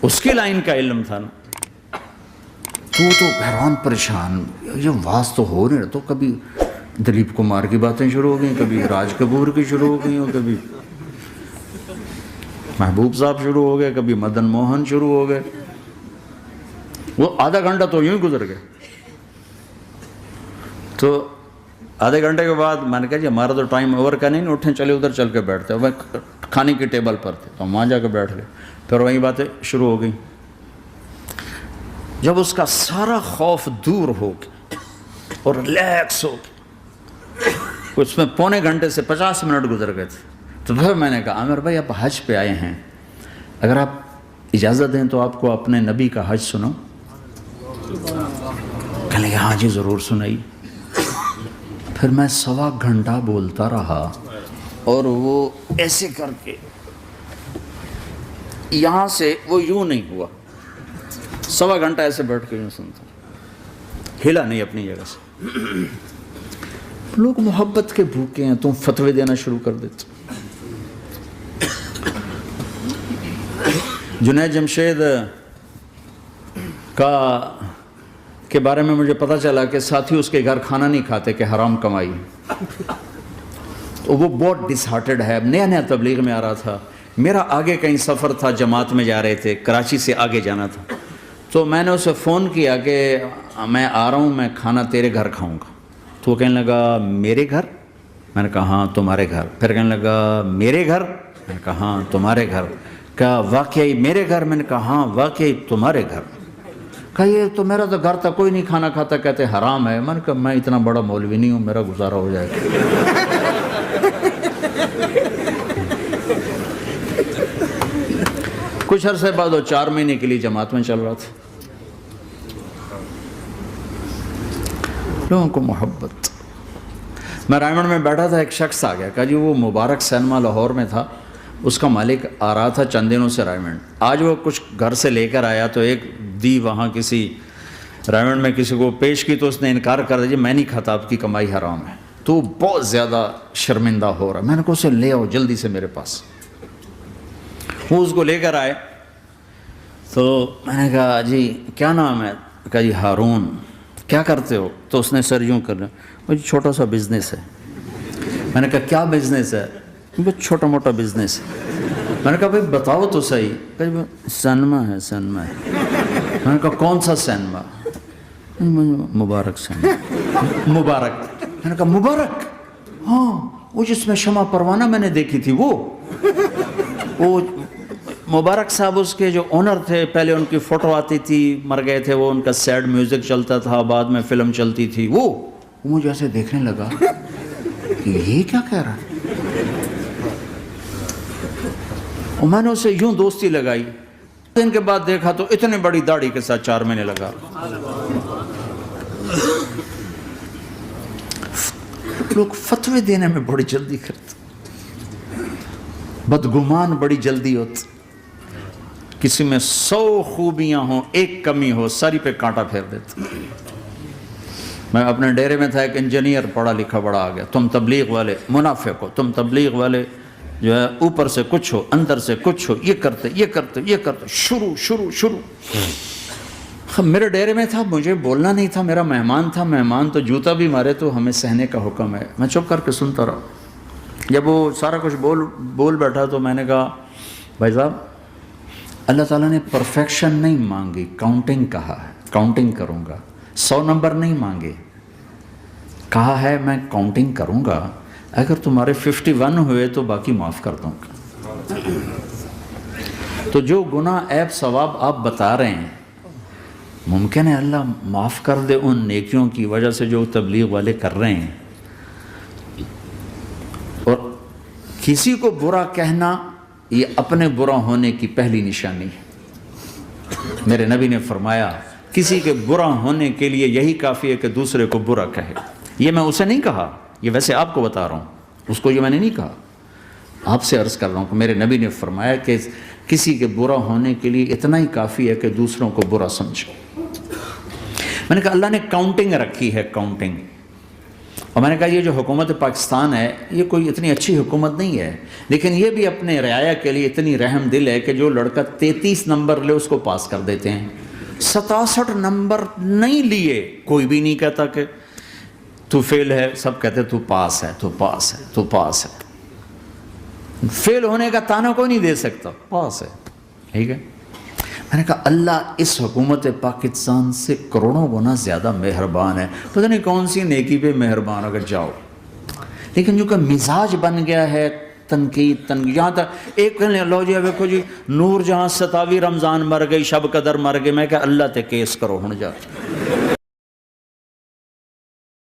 اس کی لائن کا علم تھا نا. تو حیران پریشان, یہ واز تو ہو نہیں رہا. تو کبھی دلیپ کمار کی باتیں شروع ہو گئیں, کبھی راج کپور کی شروع ہو گئیں, اور کبھی محبوب صاحب شروع ہو گئے, کبھی مدن موہن شروع ہو گئے. وہ آدھا گھنٹہ تو یوں ہی گزر گئے. تو آدھے گھنٹے کے بعد میں نے کہا جی ہمارا تو ٹائم اوور کا نہیں, اٹھیں چلے ادھر چل کے بیٹھتے. وہ کھانے کی ٹیبل پر تھے تو ہم وہاں جا کے بیٹھ گئے. پھر وہیں باتیں شروع ہو گئیں. جب اس کا سارا خوف دور ہو گیا اور ریلیکس ہو گیا, اس میں پونے گھنٹے سے 50 منٹ گزر گئے تھے. تو پھر میں نے کہا عامر بھائی آپ حج پہ آئے ہیں, اگر آپ اجازت دیں تو آپ کو اپنے نبی کا حج سنو. کہنے لگے ہاں جی ضرور سنائی. پھر میں 1.25 گھنٹہ بولتا رہا اور وہ ایسے کر کے یہاں سے وہ یوں نہیں ہوا, 1.25 گھنٹہ ایسے بیٹھ کے یوں سنتا, ہلا نہیں اپنی جگہ سے. لوگ محبت کے بھوکے ہیں, تم فتوے دینا شروع کر دیتے. جنید جمشید کے بارے میں مجھے پتہ چلا کہ ساتھی اس کے گھر کھانا نہیں کھاتے کہ حرام کمائی. تو وہ بہت ڈس ہارٹڈ ہے, نیا نیا تبلیغ میں آ رہا تھا. میرا آگے کہیں سفر تھا, جماعت میں جا رہے تھے, کراچی سے آگے جانا تھا. تو میں نے اسے فون کیا کہ میں آ رہا ہوں, میں کھانا تیرے گھر کھاؤں گا. تو وہ کہنے لگا میرے گھر؟ میں نے کہا ہاں تمہارے گھر. پھر کہنے لگا میرے گھر؟ میں نے کہا ہاں تمہارے گھر. کہا واقعی میرے گھر؟ میں نے کہا ہاں واقعی تمہارے گھر. کہا یہ تو میرا تو گھر تھا, کوئی نہیں کھانا کھاتا, کہتے حرام ہے. میں نے کہا میں اتنا بڑا مولوی نہیں ہوں, میرا گزارا ہو جائے گا. کچھ عرصے بعد وہ 4 مہینے کے لیے جماعت میں چل رہا تھا. لوگوں کو محبت. میں رائمنڈ میں بیٹھا تھا, ایک شخص آ گیا, کہا جی وہ مبارک سینما لاہور میں تھا, اس کا مالک آ رہا تھا چند دنوں سے رائمنڈ. آج وہ کچھ گھر سے لے کر آیا تو ایک دی وہاں کسی رائمنڈ میں کسی کو پیش کی, تو اس نے انکار کر دیا, میں نہیں کھاتا, آپ کی کمائی حرام ہے. تو بہت زیادہ شرمندہ ہو رہا. میں نے کہا اسے لے آؤ جلدی سے میرے پاس. وہ اس کو لے کر آئے. تو میں نے کہا جی کیا نام ہے؟ کہا جی ہارون. کیا کرتے ہو؟ تو اس نے سر یوں کر لیا, مجھے چھوٹا سا بزنس ہے. میں نے کہا کیا بزنس ہے؟ بس چھوٹا موٹا بزنس ہے. میں نے کہا بھائی بتاؤ تو صحیح. کہ سینما ہے, سینما ہے. میں نے کہا کون سا سینما؟ مبارک سینما. مبارک. میں نے کہا مبارک؟ ہاں وہ جس میں شمع پروانہ میں نے دیکھی تھی وہ مبارک صاحب اس کے جو اونر تھے. پہلے ان کی فوٹو آتی تھی, مر گئے تھے وہ, ان کا سیڈ میوزک چلتا تھا, بعد میں فلم چلتی تھی. وہ مجھے ایسے دیکھنے لگا کہ یہ کیا کہہ رہا ہے. اور میں نے اسے یوں دوستی لگائی. دن کے بعد دیکھا تو اتنے بڑی داڑھی کے ساتھ 4 مہینے لگا. لوگ فتوے دینے میں بڑی جلدی کرتے, بدگمان بڑی جلدی ہوتی. کسی میں 100 خوبیاں ہوں, ایک کمی ہو, ساری پہ کانٹا پھیر دیتے. میں اپنے ڈیرے میں تھا, ایک انجینئر پڑھا لکھا بڑا آ گیا, تم تبلیغ والے منافق ہو, تم تبلیغ والے جو ہے اوپر سے کچھ ہو اندر سے کچھ ہو, یہ کرتے یہ کرتے یہ کرتے. شروع میرے ڈیرے میں تھا, مجھے بولنا نہیں تھا, میرا مہمان تھا. مہمان تو جوتا بھی مارے تو ہمیں سہنے کا حکم ہے. میں چپ کر کے سنتا رہا. جب وہ سارا کچھ بول بیٹھا تو میں نے کہا بھائی صاحب اللہ تعالیٰ نے پرفیکشن نہیں مانگی, کاؤنٹنگ کہا ہے, کاؤنٹنگ کروں گا. 100 نمبر نہیں مانگے, کہا ہے میں کاؤنٹنگ کروں گا, اگر تمہارے 51 ہوئے تو باقی معاف کر دوں گا. تو جو گناہ عیب ثواب آپ بتا رہے ہیں, ممکن ہے اللہ معاف کر دے ان نیکیوں کی وجہ سے جو تبلیغ والے کر رہے ہیں. اور کسی کو برا کہنا یہ اپنے برا ہونے کی پہلی نشانی ہے. میرے نبی نے فرمایا کسی کے برا ہونے کے لیے یہی کافی ہے کہ دوسرے کو برا کہے. یہ میں اسے نہیں کہا, یہ ویسے آپ کو بتا رہا ہوں, اس کو یہ میں نے نہیں کہا, آپ سے عرض کر رہا ہوں کہ میرے نبی نے فرمایا کہ کسی کے برا ہونے کے لیے اتنا ہی کافی ہے کہ دوسروں کو برا سمجھو. میں نے کہا اللہ نے کاؤنٹنگ رکھی ہے, کاؤنٹنگ. اور میں نے کہا یہ جو حکومت پاکستان ہے یہ کوئی اتنی اچھی حکومت نہیں ہے، لیکن یہ بھی اپنے رعایا کے لیے اتنی رحم دل ہے کہ جو لڑکا 33 نمبر لے اس کو پاس کر دیتے ہیں، 67 نمبر نہیں لیے کوئی بھی نہیں کہتا کہ تو فیل ہے، سب کہتے تو پاس ہے، تو پاس ہے، تو پاس ہے، فیل ہونے کا تانا کوئی نہیں دے سکتا، پاس ہے، ٹھیک ہے۔ میں نے کہا اللہ اس حکومت پاکستان سے کروڑوں گنا زیادہ مہربان ہے، پتہ نہیں کون سی نیکی پہ مہربان اگر جاؤ، لیکن جو کہ مزاج بن گیا ہے تنقید، یہاں تک ایک کہنے لو جی دیکھو جی نور جہاں 27 رمضان مر گئی، شب قدر مر گئی، میں کہا اللہ تے کیس کرو ہن جا